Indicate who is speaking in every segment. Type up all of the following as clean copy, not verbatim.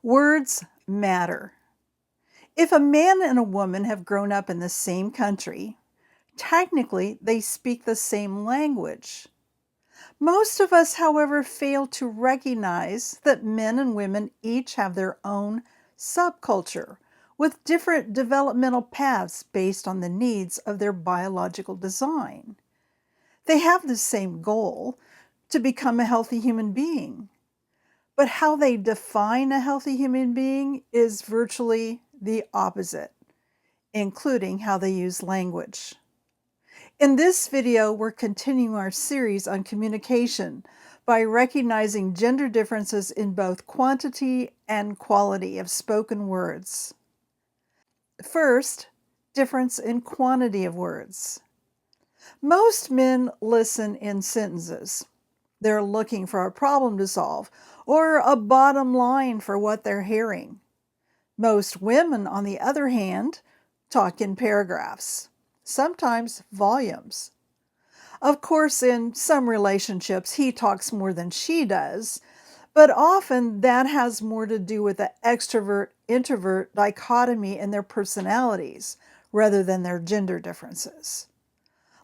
Speaker 1: Words matter. If a man and a woman have grown up in the same country, technically they speak the same language. Most of us, however, fail to recognize that men and women each have their own subculture with different developmental paths based on the needs of their biological design. They have the same goal, to become a healthy human being. But how they define a healthy human being is virtually the opposite, including how they use language. In this video, we're continuing our series on communication by recognizing gender differences in both quantity and quality of spoken words. First, difference in quantity of words. Most men listen in sentences. They're looking for a problem to solve or a bottom line for what they're hearing. Most women, on the other hand, talk in paragraphs, sometimes volumes. Of course, in some relationships, he talks more than she does, but often that has more to do with the extrovert-introvert dichotomy in their personalities rather than their gender differences.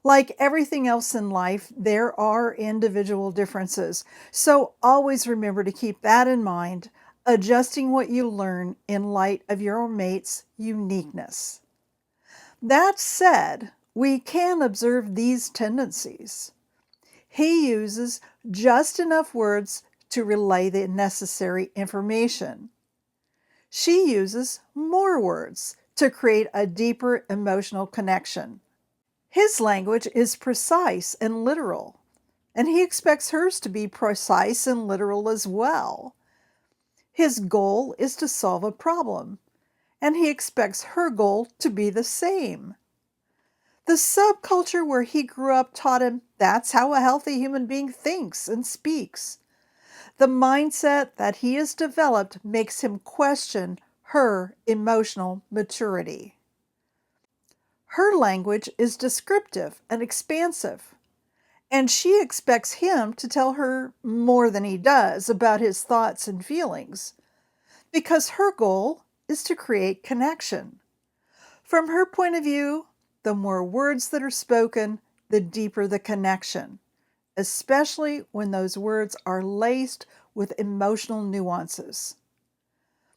Speaker 1: Like everything else in life, there are individual differences. So always remember to keep that in mind, adjusting what you learn in light of your mate's uniqueness. That said, we can observe these tendencies. He uses just enough words to relay the necessary information. She uses more words to create a deeper emotional connection. His language is precise and literal, and he expects hers to be precise and literal as well. His goal is to solve a problem, and he expects her goal to be the same. The subculture where he grew up taught him that's how a healthy human being thinks and speaks. The mindset that he has developed makes him question her emotional maturity. Her language is descriptive and expansive, and she expects him to tell her more than he does about his thoughts and feelings, because her goal is to create connection. From her point of view, the more words that are spoken, the deeper the connection, especially when those words are laced with emotional nuances.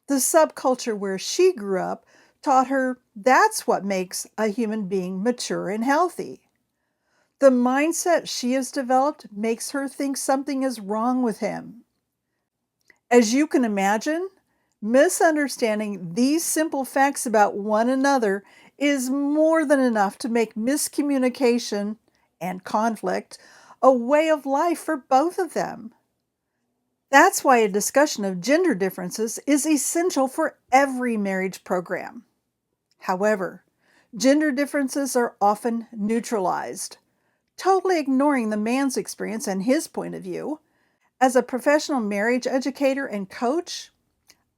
Speaker 1: The subculture where she grew up taught her that's what makes a human being mature and healthy. The mindset she has developed makes her think something is wrong with him. As you can imagine, misunderstanding these simple facts about one another is more than enough to make miscommunication and conflict a way of life for both of them. That's why a discussion of gender differences is essential for every marriage program. However, gender differences are often neutralized, totally ignoring the man's experience and his point of view. As a professional marriage educator and coach,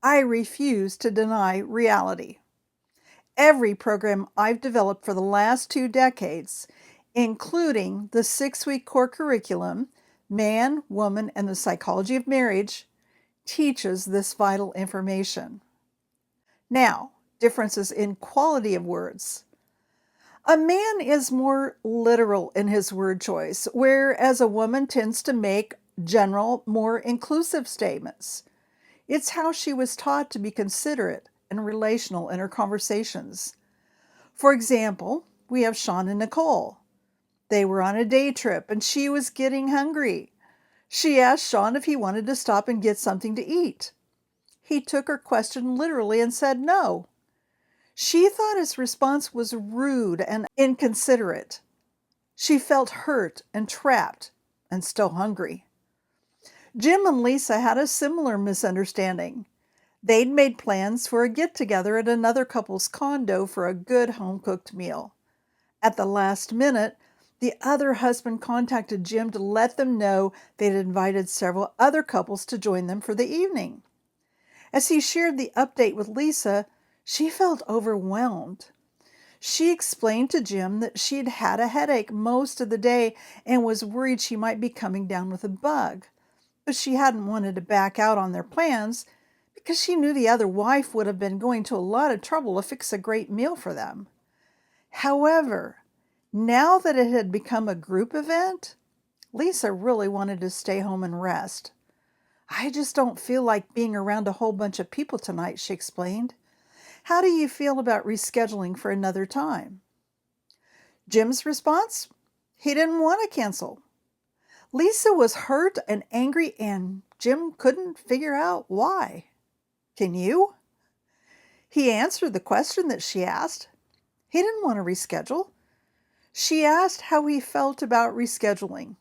Speaker 1: I refuse to deny reality. Every program I've developed for the last 2 decades, including the 6-week core curriculum, Man, Woman, and the Psychology of Marriage, teaches this vital information. Now, differences in quality of words. A man is more literal in his word choice, whereas a woman tends to make general, more inclusive statements. It's how she was taught to be considerate and relational in her conversations. For example, we have Sean and Nicole. They were on a day trip and she was getting hungry. She asked Sean if he wanted to stop and get something to eat. He took her question literally and said no. She thought his response was rude and inconsiderate. She felt hurt and trapped and still hungry. Jim and Lisa had a similar misunderstanding. They'd made plans for a get-together at another couple's condo for a good home-cooked meal. At the last minute, the other husband contacted Jim to let them know they'd invited several other couples to join them for the evening. As he shared the update with Lisa, she felt overwhelmed. She explained to Jim that she'd had a headache most of the day and was worried she might be coming down with a bug, but she hadn't wanted to back out on their plans because she knew the other wife would have been going to a lot of trouble to fix a great meal for them. However, now that it had become a group event, Lisa really wanted to stay home and rest. "I just don't feel like being around a whole bunch of people tonight," she explained. "How do you feel about rescheduling for another time?" Jim's response? He didn't want to cancel. Lisa was hurt and angry, and Jim couldn't figure out why. Can you? He answered the question that she asked. He didn't want to reschedule. She asked how he felt about rescheduling,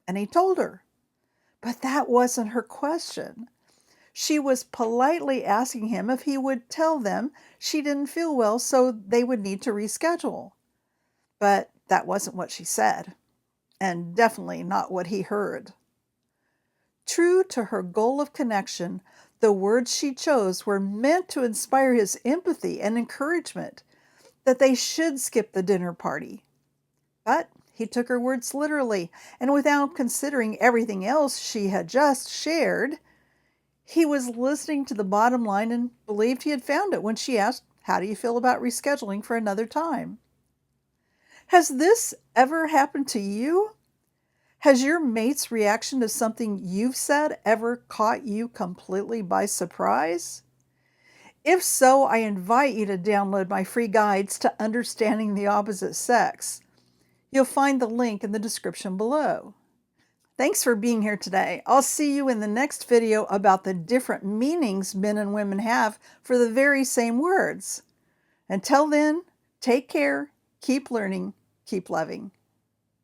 Speaker 1: and he told her. But that wasn't her question. She was politely asking him if he would tell them she didn't feel well, so they would need to reschedule. But that wasn't what she said, and definitely not what he heard. True to her goal of connection, the words she chose were meant to inspire his empathy and encouragement that they should skip the dinner party. But he took her words literally, and without considering everything else she had just shared, he was listening to the bottom line and believed he had found it when she asked, "How do you feel about rescheduling for another time?" Has this ever happened to you? Has your mate's reaction to something you've said ever caught you completely by surprise? If so, I invite you to download my free guides to understanding the opposite sex. You'll find the link in the description below. Thanks for being here today. I'll see you in the next video about the different meanings men and women have for the very same words. Until then, take care, keep learning, keep loving.